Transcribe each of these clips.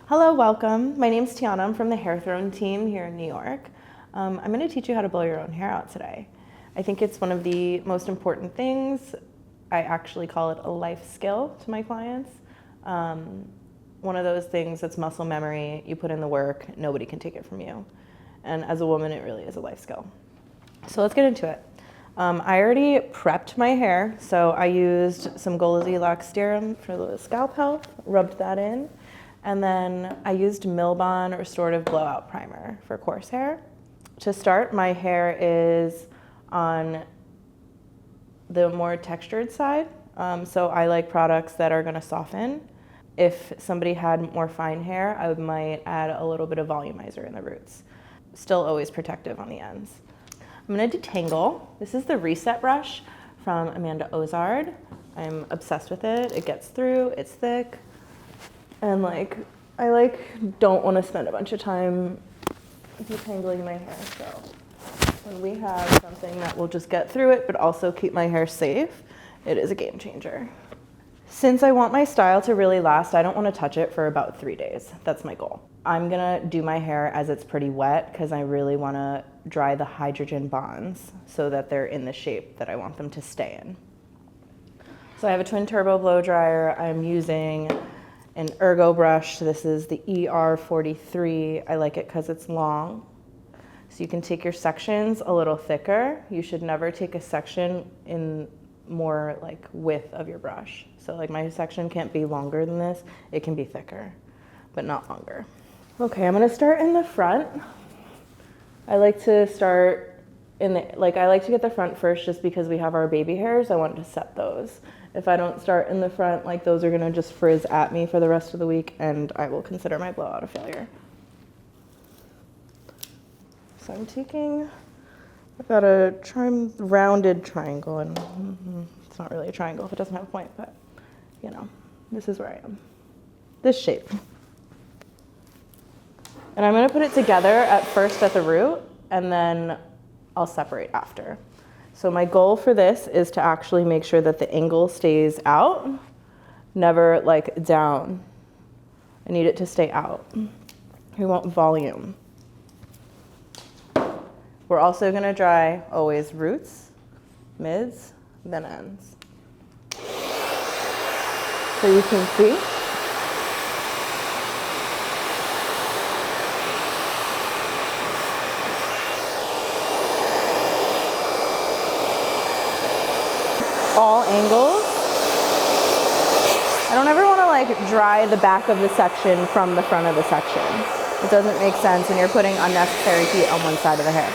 Hello, welcome. My name's Tianna. I'm from the Hairthrone team here in New York. I'm going to teach you how to blow your own hair out today. I think it's one of the most important things. I actually call it a life skill to my clients. One of those things that's muscle memory. You put in the work, nobody can take it from you. And as a woman, it really is a life skill. So let's get into it. I already prepped my hair, so I used some Gold-Lock serum for the scalp health, rubbed that in, and then I used Milbon Restorative Blowout Primer for coarse hair. To start, my hair is on the more textured side, so I like products that are gonna soften. If somebody had more fine hair, I might add a little bit of volumizer in the roots. Still always protective on the ends. I'm gonna detangle. This is the Reset brush from Amanda Ozard. I'm obsessed with it. It gets through, it's thick. And I don't wanna spend a bunch of time detangling my hair. So when we have something that will just get through it, but also keep my hair safe, it is a game changer. Since I want my style to really last, I don't wanna touch it for about 3 days. That's my goal. I'm gonna do my hair as it's pretty wet because I really wanna dry the hydrogen bonds so that they're in the shape that I want them to stay in. So I have a twin turbo blow dryer. I'm using an ergo brush. This is the ER43. I like it because it's long. So you can take your sections a little thicker. You should never take a section in more width of your brush. So my section can't be longer than this. It can be thicker, but not longer. Okay, I'm gonna start in the front. I like to start I like to get the front first just because we have our baby hairs. I want to set those. If I don't start in the front, those are gonna just frizz at me for the rest of the week and I will consider my blowout a failure. So I've got a rounded triangle, and it's not really a triangle if it doesn't have a point, but this is where I am. This shape. And I'm gonna put it together at first at the root, and then I'll separate after. So my goal for this is to actually make sure that the angle stays out, never down. I need it to stay out. We want volume. We're also gonna dry always roots, mids, then ends. So you can see. All angles. I don't ever want to dry the back of the section from the front of the section. It doesn't make sense, and you're putting unnecessary heat on one side of the hair.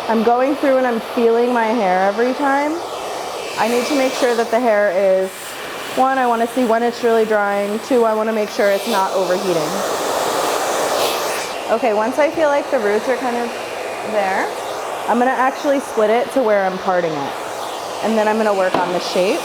I'm going through and I'm feeling my hair every time. I need to make sure that the hair is, 1, I want to see when it's really drying. 2, I want to make sure it's not overheating. Okay, once I feel like the roots are kind of there, I'm gonna actually split it to where I'm parting it. And then I'm gonna work on the shape.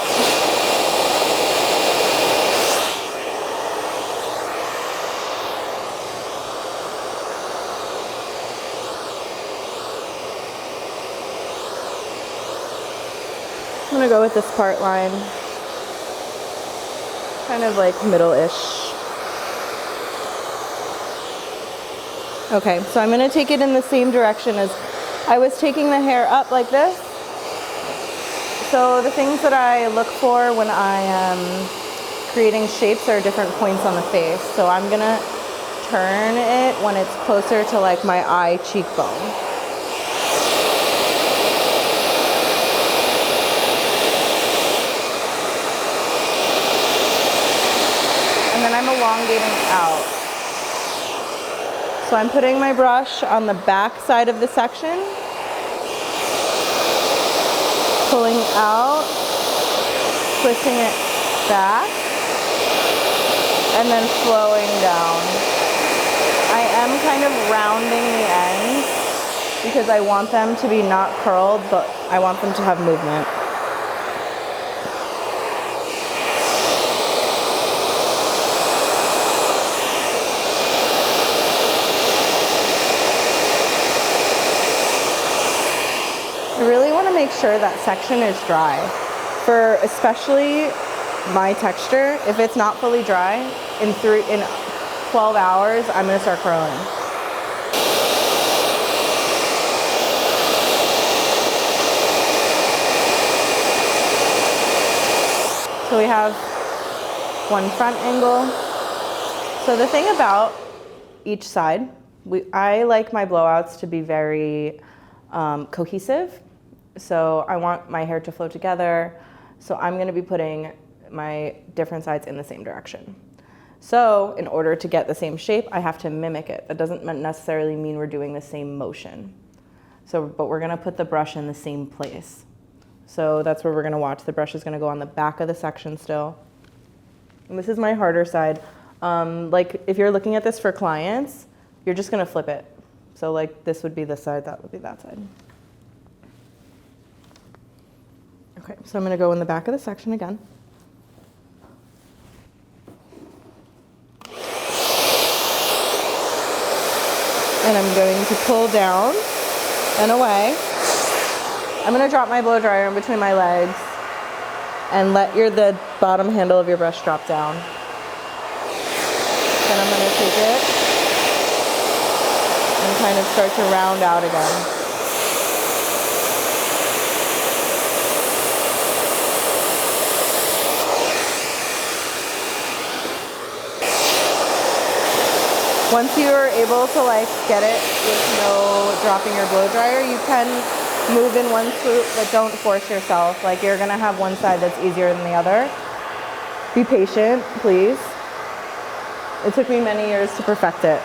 I'm gonna go with this part line. Kind of middle-ish. Okay, so I'm gonna take it in the same direction as I was taking the hair up like this. So the things that I look for when I am creating shapes are different points on the face. So I'm gonna turn it when it's closer to my eye cheekbone. And then I'm elongating out. So I'm putting my brush on the back side of the section, pulling out, twisting it back, and then flowing down. I am kind of rounding the ends because I want them to be not curled, but I want them to have movement. I really want to make sure that section is dry. For especially my texture, if it's not fully dry, in 12 hours, I'm gonna start curling. So we have one front angle. So the thing about each side, I like my blowouts to be very cohesive. So I want my hair to flow together. So I'm gonna be putting my different sides in the same direction. So in order to get the same shape, I have to mimic it. That doesn't necessarily mean we're doing the same motion. So, but we're gonna put the brush in the same place. So that's where we're gonna watch. The brush is gonna go on the back of the section still. And this is my harder side. Like if you're looking at this for clients, you're just gonna flip it. So like this would be this side, that would be that side. Okay, so I'm gonna go in the back of the section again. And I'm going to pull down and away. I'm gonna drop my blow dryer in between my legs and let the bottom handle of your brush drop down. Then I'm gonna take it and kind of start to round out again. Once you are able to like get it with no dropping your blow dryer, you can move in one swoop, but don't force yourself. Like you're gonna have one side that's easier than the other. Be patient, please. It took me many years to perfect it.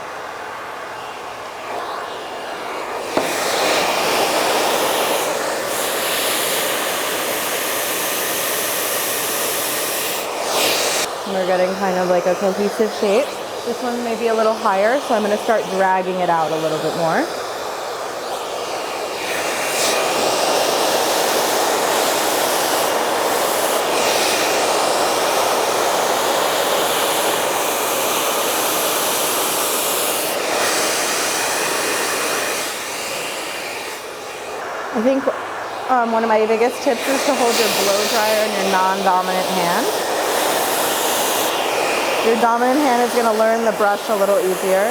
And we're getting kind of like a cohesive shape. This one may be a little higher, so I'm gonna start dragging it out a little bit more. I think one of my biggest tips is to hold your blow dryer in your non-dominant hand. Your dominant hand is going to learn the brush a little easier.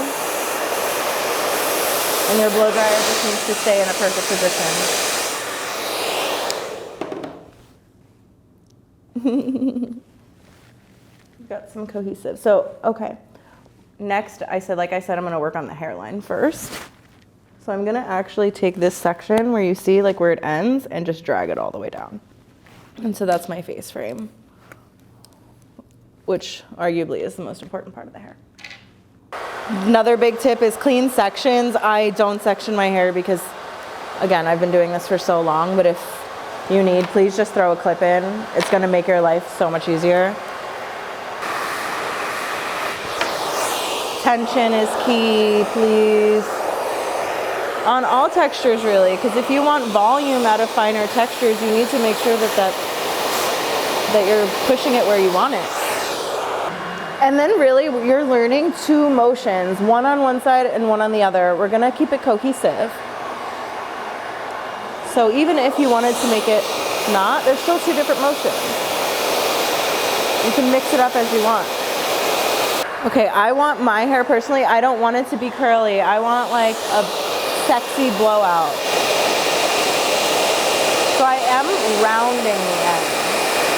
And your blow dryer just needs to stay in a perfect position. Got some cohesive. So, okay. Next, like I said, I'm going to work on the hairline first. So I'm gonna actually take this section where you see like where it ends and just drag it all the way down. And so that's my face frame, which arguably is the most important part of the hair. Another big tip is clean sections. I don't section my hair because, again, I've been doing this for so long, but if you need, please just throw a clip in. It's gonna make your life so much easier. Tension is key, please. On all textures really, because if you want volume out of finer textures, you need to make sure that you're pushing it where you want it. And then really you're learning two motions, one on one side and one on the other. We're gonna keep it cohesive. So even if you wanted to make it not, there's still two different motions. You can mix it up as you want. Okay, I want my hair personally, I don't want it to be curly. I want like a sexy blowout. So I am rounding the end,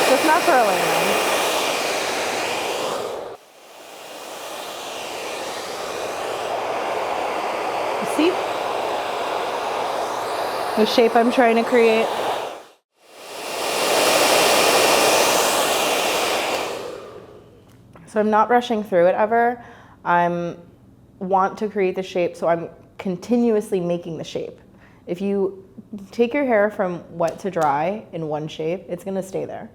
just not curling them. You see the shape I'm trying to create? So I'm not rushing through it ever. I want to create the shape, so I'm continuously making the shape. If you take your hair from wet to dry in one shape, it's gonna stay there.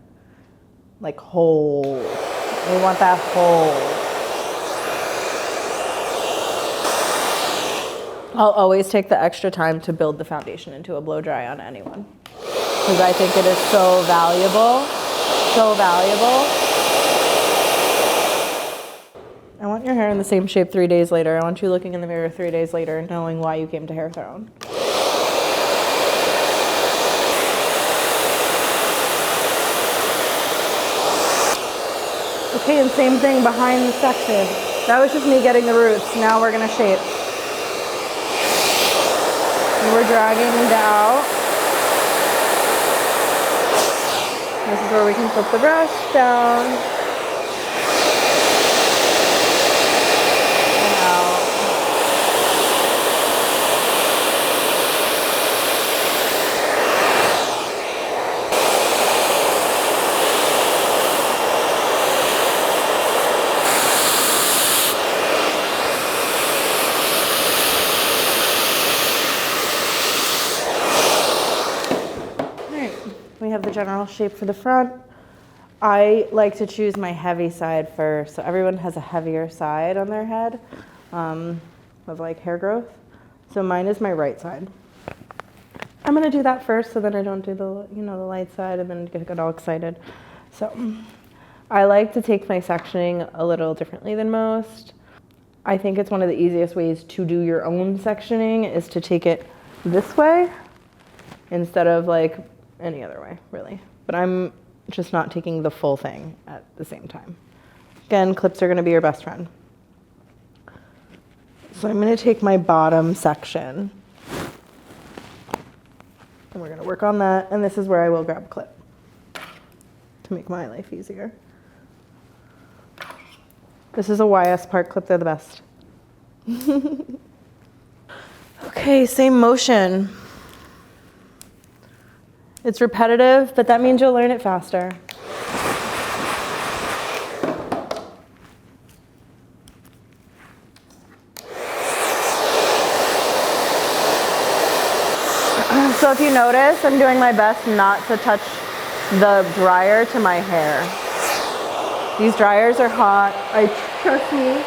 Like whole. We want that whole. I'll always take the extra time to build the foundation into a blow dry on anyone. Because I think it is so valuable. So valuable. I want your hair in the same shape 3 days later. I want you looking in the mirror 3 days later and knowing why you came to Hairthrone. Okay, and same thing behind the section. That was just me getting the roots. Now we're gonna shape. And we're dragging it out. This is where we can flip the brush down and out. We have the general shape for the front. I like to choose my heavy side first. So everyone has a heavier side on their head of like hair growth. So mine is my right side. I'm gonna do that first so then I don't do the, the light side and then get all excited. So I like to take my sectioning a little differently than most. I think it's one of the easiest ways to do your own sectioning is to take it this way instead of like any other way, really. But I'm just not taking the full thing at the same time. Again, clips are gonna be your best friend. So I'm gonna take my bottom section and we're gonna work on that. And this is where I will grab a clip to make my life easier. This is a YS part clip, they're the best. Okay, same motion. It's repetitive, but that means you'll learn it faster. So if you notice, I'm doing my best not to touch the dryer to my hair. These dryers are hot. Trust me,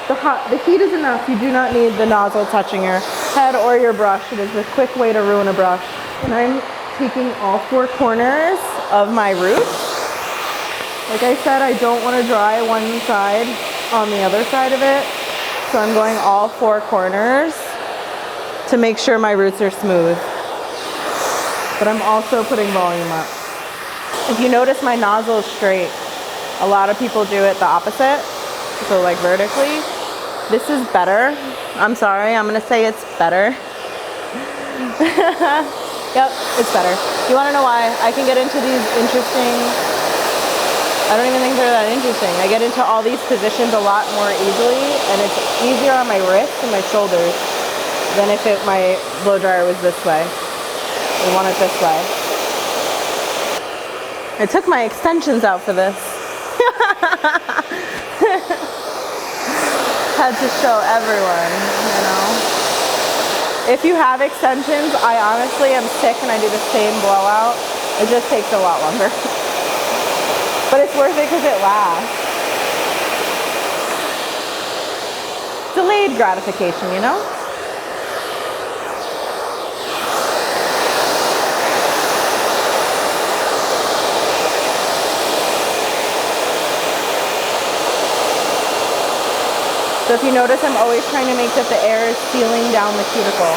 the heat is enough. You do not need the nozzle touching your head or your brush. It is a quick way to ruin a brush. And I'm taking all four corners of my root. Like I said, I don't want to dry one side on the other side of it. So I'm going all four corners to make sure my roots are smooth. But I'm also putting volume up. If you notice my nozzle is straight, a lot of people do it the opposite. So like vertically. This is better. I'm sorry, I'm gonna say it's better. Yep, it's better. You wanna know why? I can get into these interesting, I don't even think they're that interesting. I get into all these positions a lot more easily and it's easier on my wrists and my shoulders than if my blow dryer was this way. I want it this way. I took my extensions out for this. Had to show everyone, If you have extensions, I honestly am sick and I do the same blowout. It just takes a lot longer. But it's worth it because it lasts. Delayed gratification, So if you notice, I'm always trying to make that the air is sealing down the cuticle.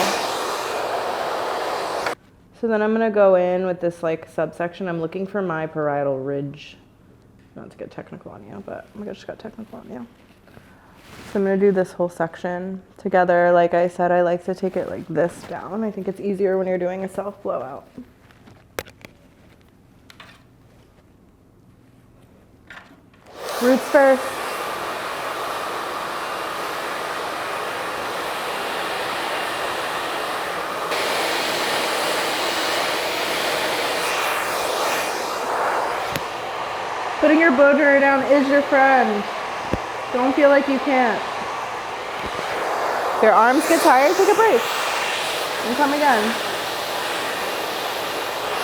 So then I'm gonna go in with this subsection. I'm looking for my parietal ridge. Not to get technical on you, but I just got technical on you. So I'm gonna do this whole section together. Like I said, I like to take it like this down. I think it's easier when you're doing a self blowout. Roots first. Putting your blow dryer down is your friend. Don't feel like you can't. If your arms get tired, take a break and come again.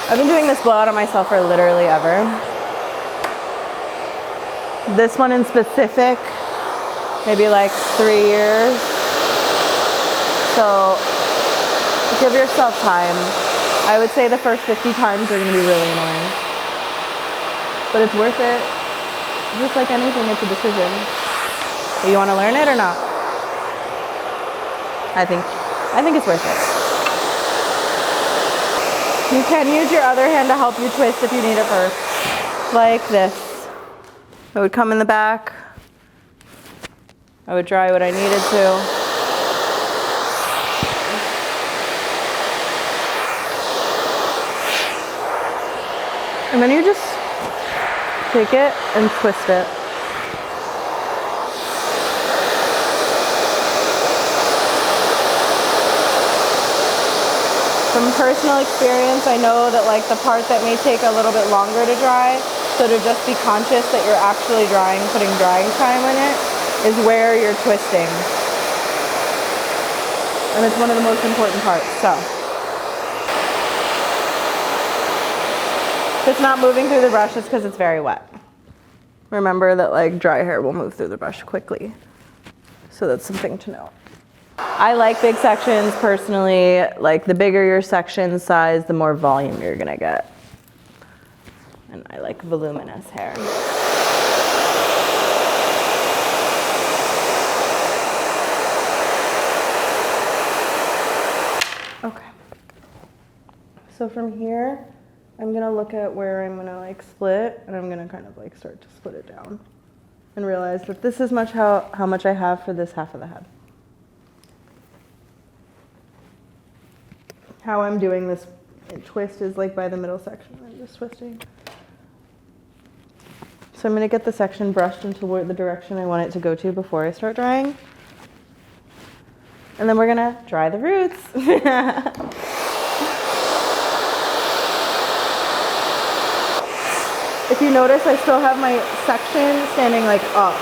I've been doing this blowout on myself for literally ever. This one in specific, maybe 3 years. So give yourself time. I would say the first 50 times are gonna be really annoying. But it's worth it. Just like anything, it's a decision. Do you want to learn it or not? I think it's worth it. You can use your other hand to help you twist if you need it first. Like this. I would come in the back. I would dry what I needed to. And then you just take it and twist it. From personal experience, I know that like the part that may take a little bit longer to dry, so to just be conscious that you're actually drying, putting drying time in it, is where you're twisting. And it's one of the most important parts, so. If it's not moving through the brush, it's because it's very wet. Remember that like dry hair will move through the brush quickly. So that's something to know. I like big sections personally. Like the bigger your section size, the more volume you're gonna get. And I like voluminous hair. Okay. So from here, I'm gonna look at where I'm gonna like split, and I'm gonna kind of like start to split it down and realize that this is how much I have for this half of the head. How I'm doing this twist is like by the middle section. I'm just twisting. So I'm gonna get the section brushed into the direction I want it to go to before I start drying. And then we're gonna dry the roots. If you notice, I still have my section standing like up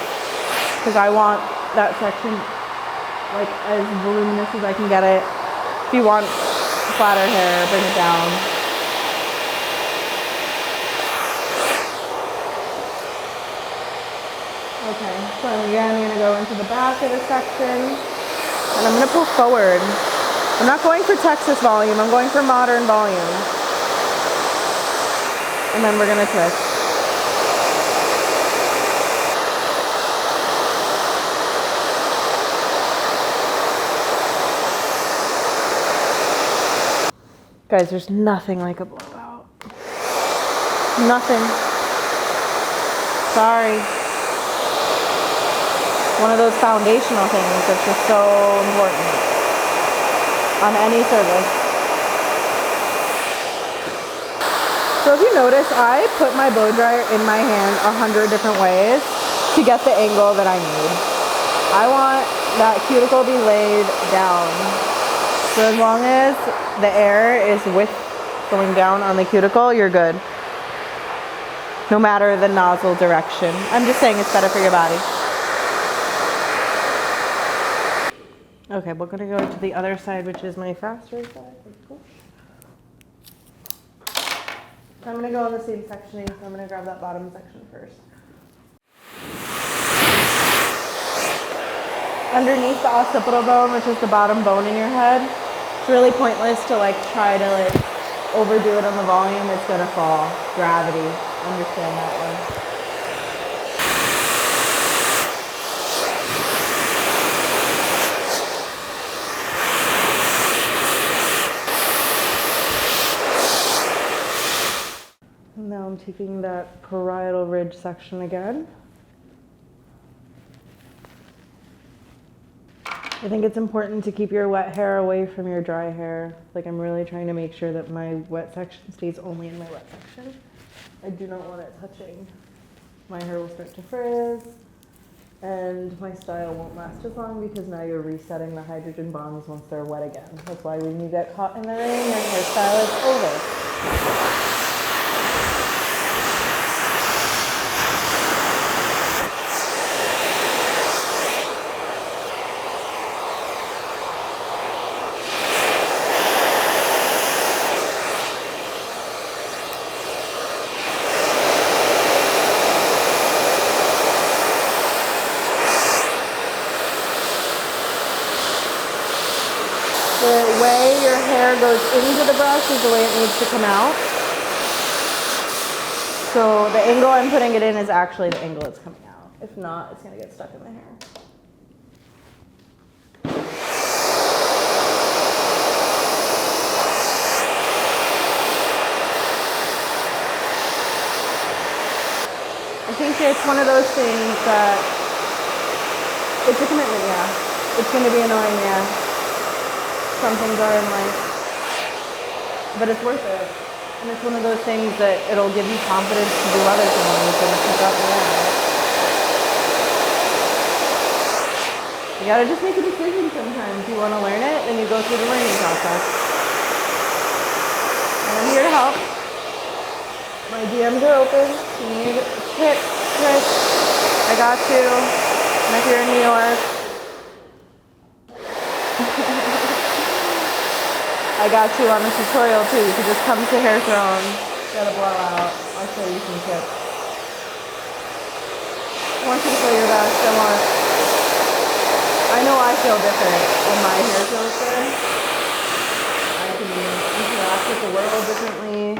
because I want that section like as voluminous as I can get it. If you want flatter hair, bring it down. Okay, so again, I'm gonna go into the back of the section and I'm gonna pull forward. I'm not going for Texas volume, I'm going for modern volume. And then we're gonna twist. Guys, there's nothing like a blowout. Nothing. Sorry. One of those foundational things that's just so important on any service. So if you notice, I put my blow dryer in my hand 100 different ways to get the angle that I need. I want that cuticle to be laid down. So as long as the air is going down on the cuticle, you're good. No matter the nozzle direction. I'm just saying it's better for your body. Okay, we're gonna go to the other side, which is my faster side. I'm gonna go on the same sectioning, so I'm gonna grab that bottom section first. Underneath the occipital bone, which is the bottom bone in your head, it's really pointless to like try to like overdo it on the volume. It's gonna fall. Gravity. Understand that one. And now I'm taking that parietal ridge section again. I think it's important to keep your wet hair away from your dry hair. Like I'm really trying to make sure that my wet section stays only in my wet section. I do not want it touching. My hair will start to frizz and my style won't last as long because now you're resetting the hydrogen bonds once they're wet again. That's why when you get caught in the rain, your hairstyle is over. The way your hair goes into the brush is the way it needs to come out. So the angle I'm putting it in is actually the angle it's coming out. If not, it's going to get stuck in the hair. I think it's one of those things that it's a commitment, yeah. It's going to be annoying, yeah. Some things are in life, but it's worth it. And it's one of those things that it'll give you confidence to do other things and pick up more. You gotta just make a decision sometimes. You want to learn it, then you go through the learning process. And I'm here to help. My DMs are open. If you need tips, tricks, I got you. I'm here in New York. I got you on a tutorial too. You can just come to Hairthrone, get a blowout. I'll show you some tips. I want you to feel your best. I know I feel different when my hair feels good. I can interact with the world differently.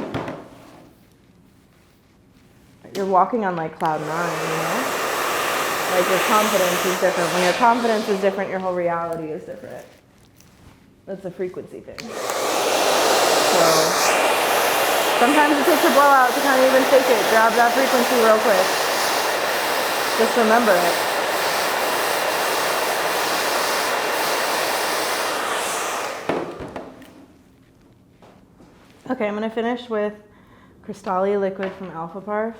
You're walking on like cloud 9, you know? Like your confidence is different. When your confidence is different, your whole reality is different. That's a frequency thing. So sometimes it takes a blowout to kind of even fake it. Grab that frequency real quick. Just remember it. Okay, I'm going to finish with Cristalli liquid from Alpha Parf.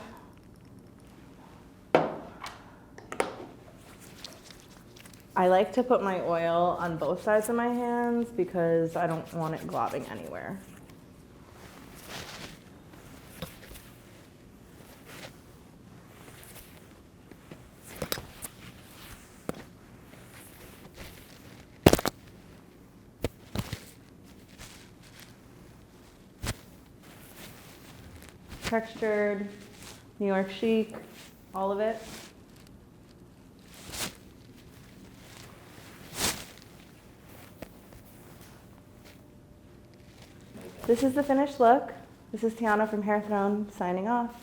I like to put my oil on both sides of my hands because I don't want it globbing anywhere. Textured, New York chic, all of it. This is the finished look. This is Tianna from Hairthrone signing off.